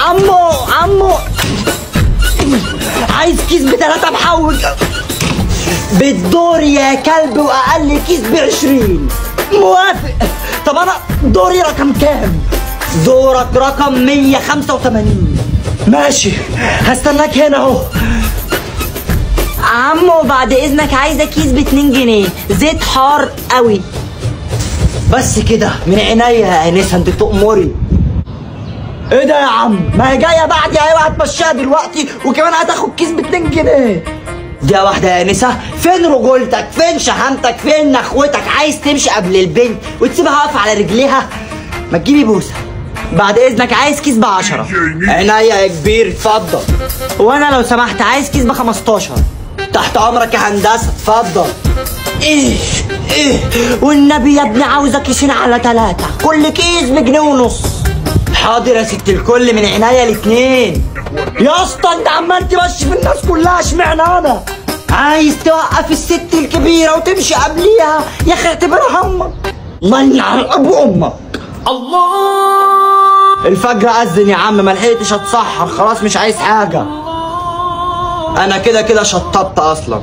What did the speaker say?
عمو عايز كيس ب3 محوج بالدور يا كلب، واقل كيس ب20. موافق. طب انا دوري رقم كام؟ دورك رقم 185. ماشي هستناك هنا اهو. عمو بعد اذنك عايزه كيس ب2 جنيه زيت حار قوي. بس كده من عينيا يا انسه، انت تؤمري. ايه ده يا عم؟ ما هي جايه بعدي اهي، هتمشيها دلوقتي وكمان هتاخد كيس ب2 جنيه. دي واحده يا انسه، فين رجولتك؟ فين شهامتك؟ فين نخوتك؟ عايز تمشي قبل البنت وتسيبها واقفه على رجليها؟ ما تجيبي بوسه. بعد اذنك عايز كيس ب10. عينيا يا كبير اتفضل. وانا لو سمحت عايز كيس ب15. تحت امرك يا هندسه اتفضل. ايه والنبي يا ابني عاوزك كيسين على 3، كل كيس بجنيه ونص. حاضر يا ست الكل، من عينيا الاتنين. يا اسطى انت عمال تمشي في الناس كلها، اشمعنى انا؟ عايز توقف الست الكبيره وتمشي قبليها؟ يا اخي اعتبرها امك. الله ينعم ابو امك. الله الفجر اذن يا عم، ما لحقتش اتسحر، خلاص مش عايز حاجه. انا كده شطبت اصلا.